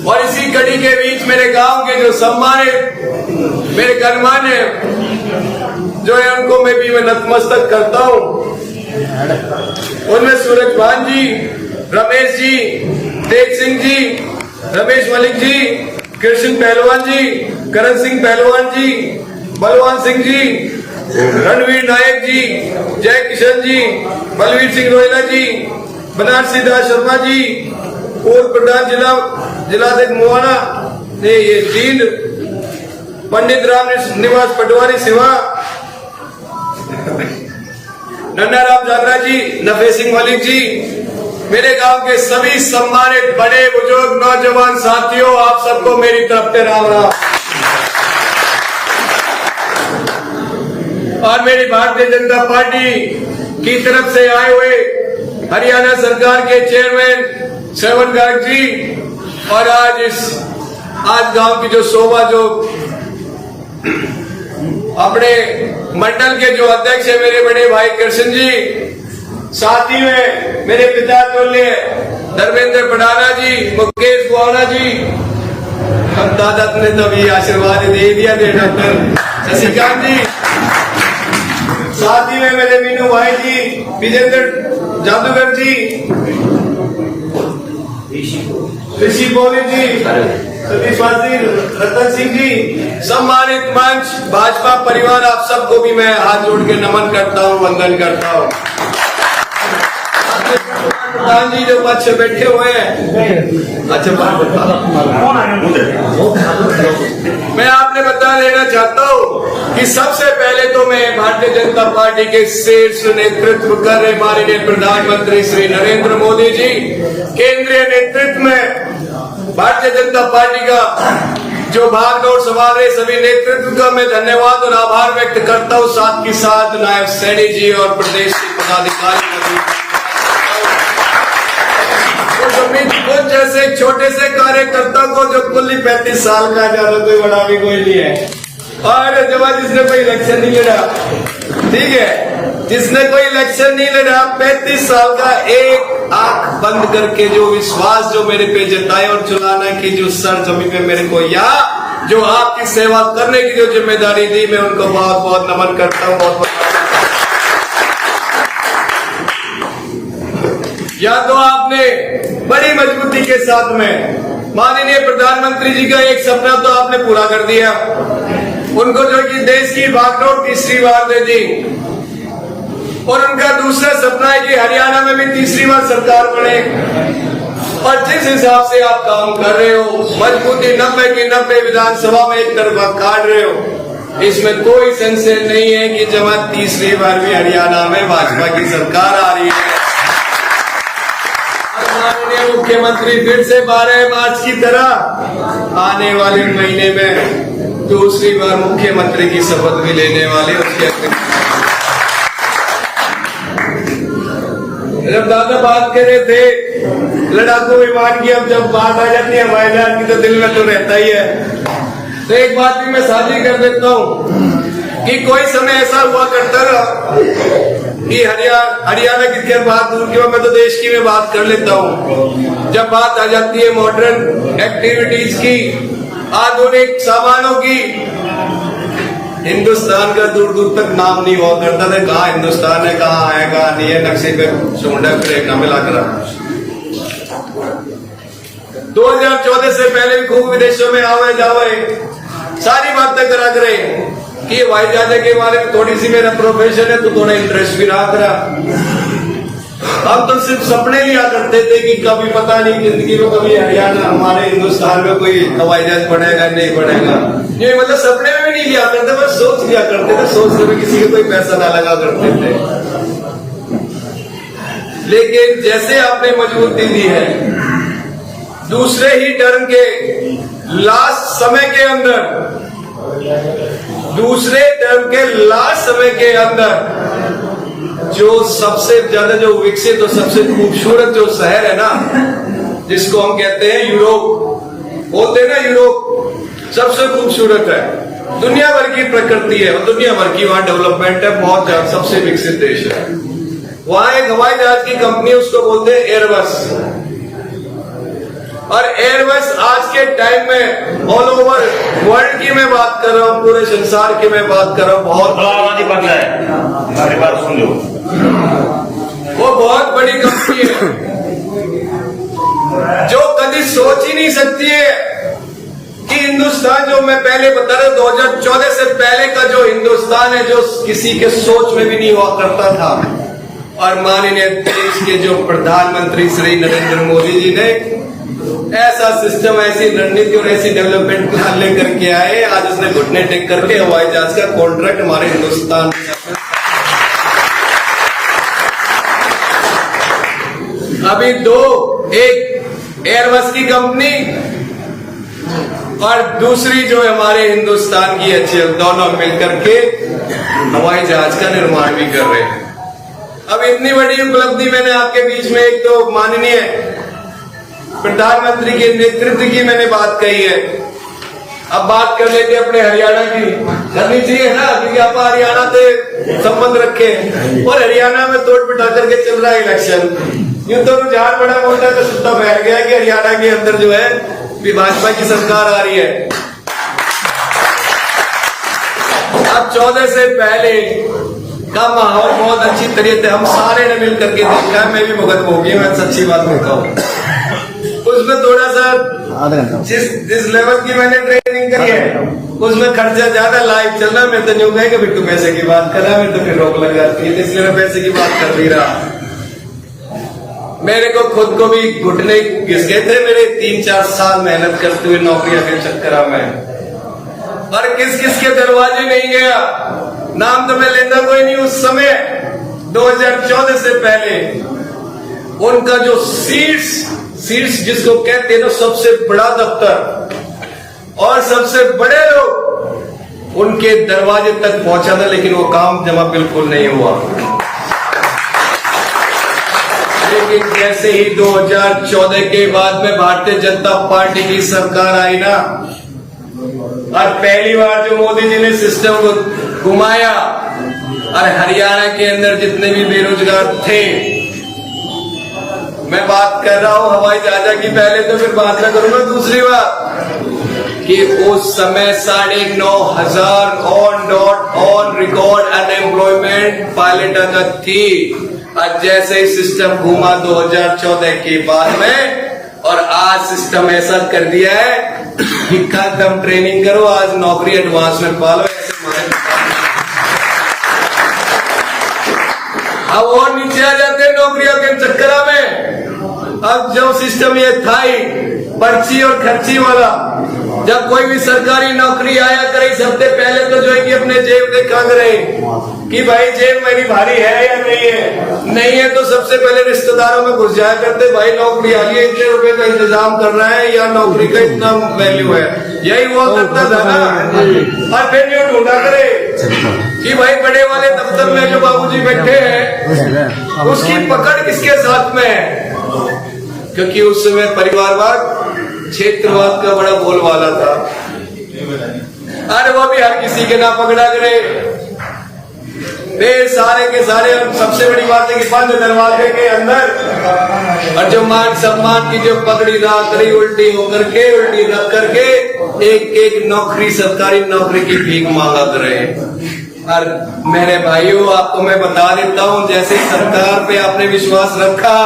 और इसी कड़ी के बीच मेरे गांव के जो सम्मानित मेरे गणमान्य जो है उनको मैं नतमस्तक करता हूँ। उनमें सूरज भान जी, रमेश जी, तेज सिंह जी, रमेश मलिक जी, कृष्ण पहलवान जी, करण सिंह पहलवान जी, बलवान सिंह जी, रणवीर नायक जी, जय किशन जी, बलवीर सिंह रोहिला जी, बनारसी दास शर्मा जी, पूर्व प्रधान जिलाध्यक्ष मोहाना ने ये तीन, पंडित राम निवास पटवारी सेवा, नन्ना राम जागरा जी, नफे सिंह मलिक जी, मेरे गांव के सभी सम्मानित बड़े बुजुर्ग नौजवान साथियों, आप सबको मेरी तरफ से राम राम। और मेरी भारतीय जनता पार्टी की तरफ से आए हुए हरियाणा सरकार के चेयरमैन श्रवण गर्ग जी, और आज गांव की जो शोभा, जो अपने मंडल के जो अध्यक्ष है मेरे बड़े भाई कृष्ण जी, साथ ही में मेरे पिता तुल्य धर्मेंद्र पढ़ाना जी, मुकेश गुआना जी, अब दादा ने तभी आशीर्वाद दे दिया डॉक्टर शशिकांत जी, साथ ही में मेरे मीनू भाई जी, विजेंद्र जादूगर जी, ऋषि बोली जी, सतीश वासी, रतन सिंह जी, सम्मानित मंच, भाजपा परिवार, आप सबको भी मैं हाथ जोड़ के नमन करता हूँ, वंदन करता हूँ। प्रधान जी जो पक्ष बैठे हुए हैं, अच्छा मैं आपने बता देना चाहता हूँ कि सबसे पहले तो मैं भारतीय जनता पार्टी के शीर्ष नेतृत्व कर रहे माननीय प्रधानमंत्री श्री नरेंद्र मोदी जी, केंद्रीय नेतृत्व में भारतीय जनता पार्टी का जो भागदौड़ संभाल रहे सभी नेतृत्व का मैं धन्यवाद और आभार व्यक्त करता हूँ। साथ ही साथ नायब सैनी जी और प्रदेश के पदाधिकारी, कुछ जैसे छोटे से कार्यकर्ता को जो कुल 35 साल का, ज्यादा कोई बड़ा भी कोई नहीं है, और जब जिसने कोई इलेक्शन नहीं लड़ा, ठीक है, जिसने कोई इलेक्शन नहीं लड़ा, 35 साल का एक आंख बंद करके जो विश्वास जो मेरे पे जताए और चुनाना की जो सर जमीन में मेरे को या जो आपकी सेवा करने की जो जिम्मेदारी दी, मैं उनको बहुत बहुत नमन करता हूँ। बहुत या तो आपने बड़ी मजबूती के साथ में माननीय प्रधानमंत्री जी का एक सपना तो आपने पूरा कर दिया, उनको जो कि देश की बागडोर तीसरी बार दे दी, और उनका दूसरा सपना है कि हरियाणा में भी तीसरी बार सरकार बने। और जिस हिसाब से आप काम कर रहे हो, मजबूती 90 की 90 विधानसभा में एक तरफा काट रहे हो, इसमें कोई संशय नहीं है कि जब तीसरी बार भी हरियाणा में भाजपा की सरकार आ रही है। माननीय मुख्यमंत्री फिर से 12 मार्च की तरह आने वाले महीने में दूसरी बार मुख्यमंत्री की शपथ भी लेने वाले। उसके जब दादा बात कर रहे थे लड़ाकू विमान की, अब जब बात आ जाती है हवाई की तो दिल में तो रहता ही है। तो एक बात भी मैं साझी कर देता हूँ कि कोई समय ऐसा हुआ करता था कि हरियाणा की क्या बात दूर की, मैं तो देश की में बात कर लेता हूँ। जब बात आ जाती है मॉडर्न एक्टिविटीज की, आधुनिक सामानों की, हिंदुस्तान का दूर दूर तक नाम नहीं हुआ करता था। कहाँ हिंदुस्तान है, कहाँ है, कहाँ नहीं है, नक्शे पे सुंडा फिर मिला कर 2014 से पहले भी खूब विदेशों में आवे जावे सारी बातें करा करे कि हवाई जहाज के बारे में थोड़ी सी मेरा प्रोफेशन है तो थोड़ा इंटरेस्ट भी रहा करा। हम तो सिर्फ सपने लिया करते थे कि कभी पता नहीं जिंदगी में कभी हरियाणा हमारे हिंदुस्तान में कोई हवाई जहाज पड़ेगा नहीं पड़ेगा, ये मतलब सपने में भी नहीं लिया करते, बस सोच लिया करते थे। सोचने में किसी को कोई पैसा ना लगा करते थे। लेकिन जैसे आपने मजबूती दी है, दूसरे ही टर्म के लास्ट समय के अंदर, दूसरे टर्म के लास्ट समय के अंदर जो सबसे ज्यादा जो विकसित और सबसे खूबसूरत जो शहर है ना, जिसको हम कहते हैं यूरोप, बोलते हैं ना यूरोप सबसे खूबसूरत है, दुनिया भर की प्रकृति है और दुनिया भर की वहां डेवलपमेंट है, बहुत ज्यादा सबसे विकसित देश है। वहां एक हवाई जहाज की कंपनी उसको बोलते हैं एयरबस। और एयरबस आज के टाइम में ऑल ओवर वर्ल्ड की मैं बात कर रहा हूँ, पूरे संसार की मैं बात कर रहा हूँ, बहुत हमारी बात सुन लो, वो बहुत बड़ी कंपनी है जो कभी सोच ही नहीं सकती है कि हिंदुस्तान, जो मैं पहले बता रहा 2014 से पहले का जो हिंदुस्तान है, जो किसी के सोच में भी नहीं हुआ करता था। और माननीय देश के जो प्रधानमंत्री श्री नरेंद्र मोदी जी ने ऐसा सिस्टम, ऐसी रणनीति और ऐसी डेवलपमेंट प्लान लेकर के आए। आज उसने घुटने टेक करके हवाई जहाज का कॉन्ट्रैक्ट हमारे हिंदुस्तान में, अभी एक एयरबस की कंपनी और दूसरी जो हमारे हिंदुस्तान की HAL, दोनों मिलकर के हवाई जहाज का निर्माण भी कर रहे हैं। अब इतनी बड़ी उपलब्धि मैंने आपके बीच में, एक तो माननीय प्रधानमंत्री के नेतृत्व की मैंने बात कही है, अब बात कर लेते अपने हरियाणा की, करनी चाहिए ना, क्योंकि आप हरियाणा से संबंध रखे और हरियाणा में तोड़ पिटा करके चल रहा है इलेक्शन। यूं तो रुझान बड़ा मोटा तो सुट्टा फैल गया कि हरियाणा के अंदर जो है भाजपा की सरकार आ रही है। अब 14 से पहले का माहौल बहुत अच्छी तरीके से हम सारे ने मिल करके देखा है, मैं भी भुगत हो गई, मैं सच्ची बात बताऊं। उसमें थोड़ा सा जिस लेवल की मैंने ट्रेनिंग करी है उसमें खर्चा ज्यादा लाइव चल रहा है। मैं तो यूं कहे कि बिट्टू पैसे की बात कर रहा है, मैं तो फिर रोक लग जाती है, इसलिए मैं पैसे की बात कर नहीं रहा। मेरे को खुद को भी घुटने घिस गए थे मेरे 3-4 साल मेहनत करते हुए नौकरियां के चक्कर में, और किस किस के दरवाजे नहीं गया, नाम तो मैं लेता कोई नहीं। उस समय 2014 से पहले उनका जो सीट्स जिसको कहते हैं, सबसे बड़ा दफ्तर और सबसे बड़े लोग, उनके दरवाजे तक पहुंचा था, लेकिन वो काम जमा बिल्कुल नहीं हुआ। लेकिन जैसे ही 2014 के बाद में भारतीय जनता पार्टी की सरकार आई ना, और पहली बार जो मोदी जी ने सिस्टम को घुमाया और हरियाणा के अंदर जितने भी बेरोजगार थे, मैं बात कर रहा हूं हवाई जहाज की, पहले तो फिर बात ना करूंगा। दूसरी बात कि उस समय 9,500 ऑन रिकॉर्ड अनएम्प्लॉयमेंट पायलट थी। और जैसे ही सिस्टम घूमा 2014 के बाद में, और आज सिस्टम ऐसा कर दिया है कि खत्म ट्रेनिंग करो, आज नौकरी एडवांस में पालो, ऐसे अब और नीचे आ जाते हैं नौकरियों के चक्कर में। अब जो सिस्टम ये था ही पर्ची और खर्ची वाला, जब कोई भी सरकारी नौकरी आया करे, सबसे पहले तो जो है कि अपने जेब देखा करे कि भाई जेब मेरी भारी है या नहीं है। नहीं है तो सबसे पहले रिश्तेदारों में घुस जाया करते, भाई नौकरी आ गई, इतने रुपए का इंतजाम कर रहा है या नौकरी का इतना वैल्यू है, यही हुआ करता था ना। और फिर ये ढूंढा करे कि भाई बड़े वाले दफ्तर में जो बाबूजी बैठे हैं उसकी पकड़ किसके साथ में है, क्योंकि उस समय परिवारवाद, क्षेत्रवाद का बड़ा बोलबाला था। अरे वो भी हर किसी के ना पकड़ा करे, वे सारे के सारे। और सबसे बड़ी बात है कि बंद दरवाजे के अंदर और जो मान सम्मान की जो पगड़ी रहा करी, उल्टी होकर के, उल्टी रख करके एक नौकरी, सरकारी नौकरी की भीख मांगा करे। और मेरे भाइयों, आपको मैं बता देता हूं, जैसे सरकार पे आपने विश्वास रखा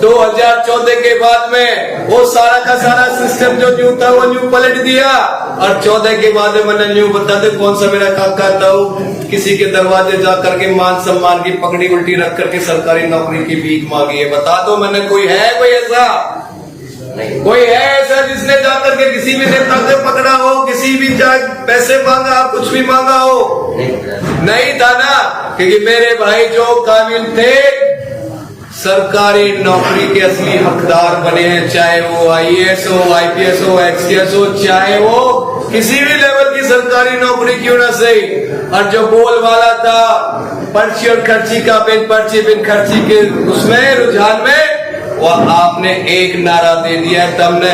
2014 के बाद में, वो सारा का सारा सिस्टम जो न्यू था वो न्यू पलट दिया। और 14 के बाद में मैंने न्यू बता दे कौन सा मेरा काका था, किसी के दरवाजे जा करके मान सम्मान की पगड़ी उल्टी रख करके सरकारी नौकरी की भीख मांगी है। बता दो मैंने, कोई है कोई ऐसा? कोई है ऐसा जिसने जाकर के किसी भी नेता से पकड़ा हो, किसी भी चाहे पैसे मांगा, कुछ भी मांगा हो? नहीं था ना, क्योंकि मेरे भाई जो काबिल थे सरकारी नौकरी के असली हकदार बने हैं, चाहे वो IAS हो, IPS हो, XTS हो, चाहे वो किसी भी लेवल की सरकारी नौकरी क्यों ना सही। और जो बोल वाला था पर्ची और खर्ची का, बिन पर्ची बिन खर्ची के उसमें रुझान में, वो आपने एक नारा दे दिया है तब ने।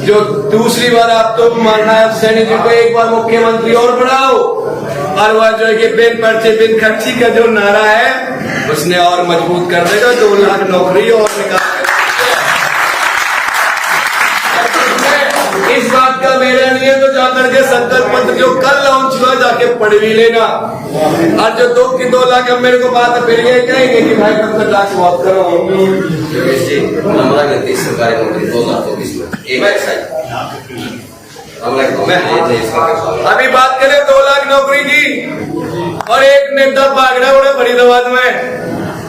जो दूसरी बार आप तो नायब सैनी जी को एक बार मुख्यमंत्री और बनाओ, और वह जो है कि बिन पर्ची बिन खर्ची का जो नारा है उसने और मजबूत कर देगा, 2 लाख नौकरी और निकाल। बात का मेरा नहीं है तो जाकर के संकल्प पत्र जो कल लॉन्च हुआ जाके पढ़ भी लेना। और जो 2 की 2 लाख अब मेरे को बात फिर ये कहेंगे कि भाई तब तक लाख बात करो। हमारा गलती सरकारी नौकरी 2024 में एक अभी बात करें 2 लाख नौकरी की और एक नेता भाग रहा है फरीदाबाद में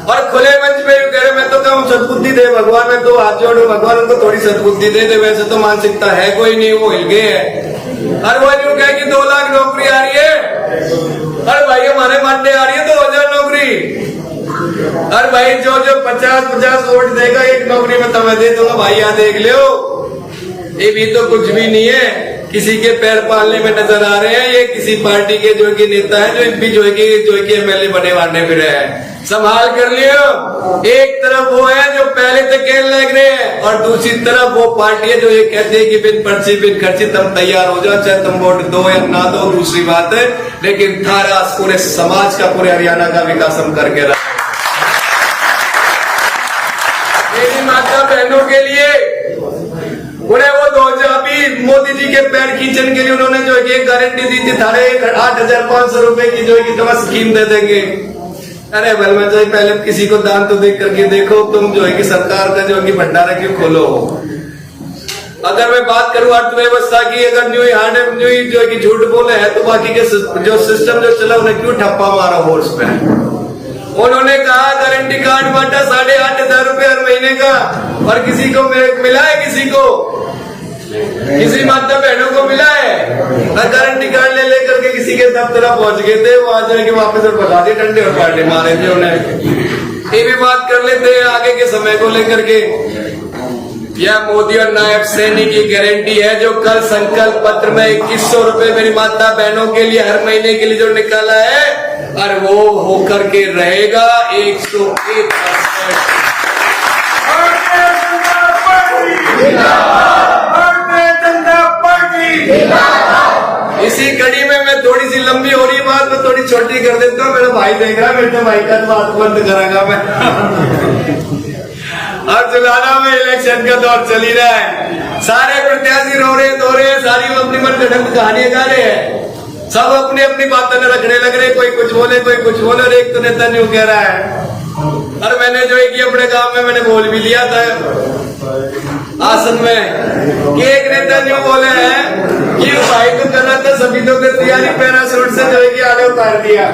और खुले मंच पे कह रहे मैं तो कहूँ सद्बुद्धि दे भगवान, मैं तो हाथ जोड़ू भगवान उनको थोड़ी सद्बुद्धि दे दे। वैसे तो मानसिकता है कोई नहीं, वो हिल गए है। और वो यूं कहे कि 2 लाख नौकरी आ रही है। अरे भाई हमारे मानने आ रही है 2000 नौकरी। अरे भाई जो 50-50 वोट देगा एक नौकरी में तुम्हें दे दूंगा भाई, यहाँ देख लो। ये भी तो कुछ भी नहीं है, किसी के पैर पालने में नजर आ रहे हैं। ये किसी पार्टी के जो कि नेता है जो भी जो कि एमएलए बने वाने फिर है। संभाल कर लियो। एक तरफ वो है जो पहले से खेल लग रहे हैं और दूसरी तरफ वो पार्टी है जो ये कहते हैं कि बिन पर्ची बिन खर्ची तुम तैयार हो जाओ, चाहे तुम वोट दो या ना दो दूसरी बात है, लेकिन थारा पूरे समाज का पूरे हरियाणा का विकास हम करके रहे। मेरी माता बहनों के लिए उन्हें वो 2000 अभी मोदी जी के पैर खींचने के लिए उन्होंने जो है गारंटी दी थी, थारे 8,500 रुपए की जो है कि तुम्हें स्कीम दे देंगे। अरे भल में जो पहले किसी को दान तो देख करके देखो, तुम जो है कि सरकार का जो है कि भंडारा क्यों खोलो। अगर मैं बात करूं अर्थव्यवस्था की, अगर न्यू जो है कि झूठ बोले है तो बाकी के जो सिस्टम जो चला उन्हें क्यों ठप्पा मारा होर्स पे। उन्होंने कहा गारंटी कार्ड बांटा 8,500 रुपए हर महीने का और किसी को मिला है, किसी माता बहनों को मिला है। गारंटी कार्ड ले लेकर के किसी के दफ्तर पहुंच गए थे, वहां जाके वापस और बता दिए, डंडे और पाटे मारे थे उन्हें। ये भी बात कर लेते हैं आगे के समय को लेकर के। यह मोदी और नायब सैनी की गारंटी है जो कल संकल्प पत्र में 2100 रुपए मेरी माता बहनों के लिए हर महीने के लिए जो निकाला है, और वो होकर के रहेगा 101%। इसी कड़ी में मैं थोड़ी सी लंबी हो रही बात मैं थोड़ी छोटी कर देता हूँ। मेरा भाई देख रहा है, मेरे भाई का बात बंद करागा मैं। और जुलाना में इलेक्शन का दौर चल ही रहा है, सारे प्रत्याशी रो रहे धो रहे हैं, सारी अपनी मनगढ़ंत कहानियां गा रहे हैं, सब अपनी अपनी बातों में रखने लग रहे, कोई कुछ बोले कोई कुछ बोले। और एक तो नेता न्यू कह रहा है, और मैंने जो है कि अपने गांव में मैंने बोल भी लिया था आसन में कि एक नेता न्यू बोले हैं कि भाई तो कर रहा था सभी तो कर तैयारी, पैरासूट से जो है कि आगे उतार दिया।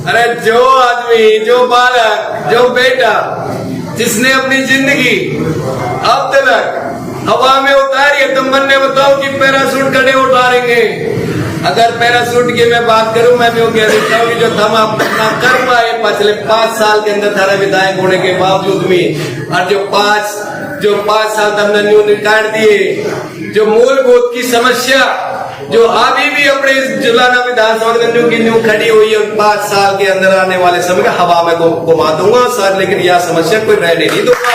अरे जो आदमी, जो बालक, जो बेटा जिसने अपनी जिंदगी अब तक हवा में उतारी है, तुम मन में बताओ कि पैरासूट कड़े उतारेंगे। अगर पैरासूट की मैं बात करूं, मैं भी कह देता हूँ कि जो हम अपना कर पाए पिछले 5 साल के अंदर थारा विधायक होने के बावजूद भी, और जो 5 साल हमने न्यू निकाल दिए, जो मूलभूत की समस्या जो अभी भी अपने जुलाना विधानसभा में न्यू खड़ी हुई है, 5 साल के अंदर आने वाले समय में हवा में घुमा दूंगा सर, लेकिन यह समस्या कोई रहने नहीं दूंगा।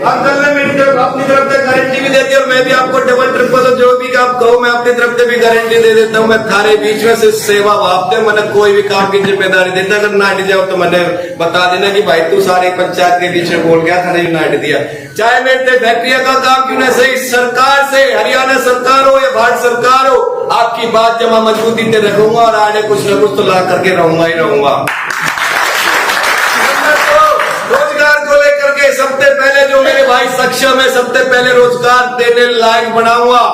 अंकल ने मेरी तरफ अपनी तरफ से गारंटी भी दे दी और मैं भी आपको डबल ट्रिपल जो भी आप कहो मैं अपनी तरफ से भी गारंटी दे देता हूँ। मैं थारे बीच में से सेवा भाव दे, मैंने कोई भी काम की जिम्मेदारी देता, अगर ना हट जाओ तो मैंने बता देना कि भाई तू सारे पंचायत के बीच में बोल गया था, नहीं ना हट दिया। चाहे मेरे फैक्ट्रिया का काम क्यों ना सही, सरकार से हरियाणा सरकार हो या भारत सरकार हो, आपकी बात जमा मजबूती से रखूंगा और आगे कुछ न कुछ तो ला करके रहूंगा ही रहूंगा। रोजगार को लेकर के सबसे पहले जो मेरे भाई सक्षम है, सबसे पहले रोजगार देने लायक बनाऊंगा,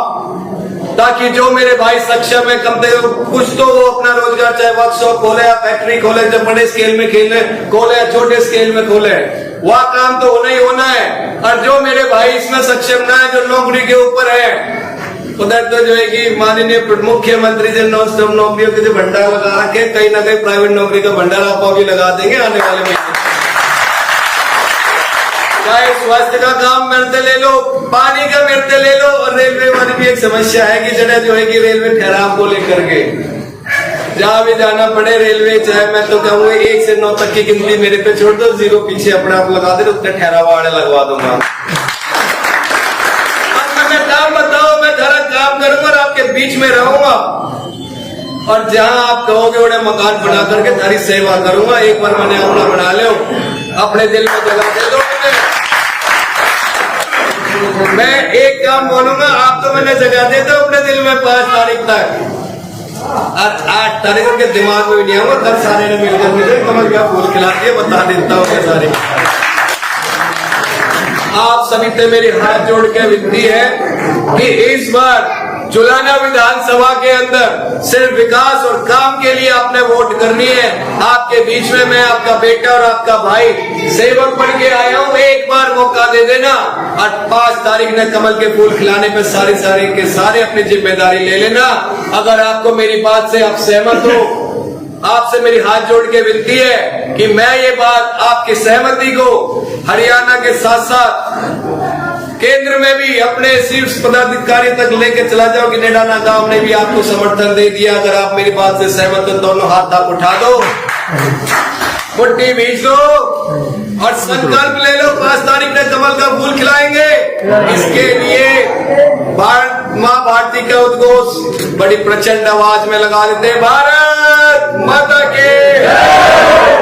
ताकि जो मेरे भाई सक्षम है कम से कम कुछ तो वो अपना रोजगार, चाहे वर्कशॉप खोले या फैक्ट्री खोले, जब बड़े स्केल में खोले या छोटे स्केल में खोले, वह काम तो होना ही होना है। और जो मेरे भाई इसमें सक्षम ना है, जो नौकरी के ऊपर है, उधर तो जो है कि माननीय मुख्यमंत्री जी नौकरियों के जो भंडार लगा रखे, कहीं ना कहीं प्राइवेट नौकरी का भंडार आप भी लगा देंगे आने वाले महीने। चाहे स्वास्थ्य का काम मेरे से ले लो, पानी का मेरे से ले लो, और रेलवे वाली भी एक समस्या है कि जगह जो है कि रेलवे ठहराव को लेकर के जहां भी जाना पड़े रेलवे, चाहे मैं तो कहूँगा 1 से 9 तक की गिनती मेरे पे छोड़ दो, 0 पीछे अपने आप लगा दे, उतने ठहराव वाले लगवा दूंगा। मैं काम बताओ, मैं सारा काम करूंगा और आपके बीच में रहूंगा, और जहां आप कहोगे उन्हें मकान बना करके सारी सेवा करूंगा। एक बार मैंने अपना बना लो, अपने दिल में जगह दे दो, मैं एक काम बोलूंगा, आप तो मैंने जगा दे दो अपने दिल में 5 तारीख तक, और 8 तारीख के दिमाग में भी नहीं आऊंगा, तब सारे ने मिलकर मुझे कमल का फूल खिला दिया, बता देता हूँ मैं सारे। आप सभी से मेरी हाथ जोड़ के विनती है कि इस बार जुलाना विधानसभा के अंदर सिर्फ विकास और काम के लिए आपने वोट करनी है। आपके बीच में मैं आपका बेटा और आपका भाई सेवक बन के आया हूँ, एक बार मौका दे देना और 5 तारीख ने कमल के फूल खिलाने पे सारे के सारे अपनी जिम्मेदारी ले लेना। अगर आपको मेरी बात से आप सहमत हो, आपसे मेरी हाथ जोड़ के विनती है कि मैं ये बात आपकी सहमति को हरियाणा के साथ साथ केंद्र में भी अपने शीर्ष पदाधिकारी तक लेके चला जाओ कि नेडाना गांव ने भी आपको समर्थन दे दिया। अगर आप मेरी बात से सहमत हो, दोनों हाथ आप उठा दो, मुट्ठी भींच लो और संकल्प ले लो, 5 तारीख ने कमल का फूल खिलाएंगे। इसके लिए माँ भारती का उद्घोष बड़ी प्रचंड आवाज में लगा देते हैं, भारत माता के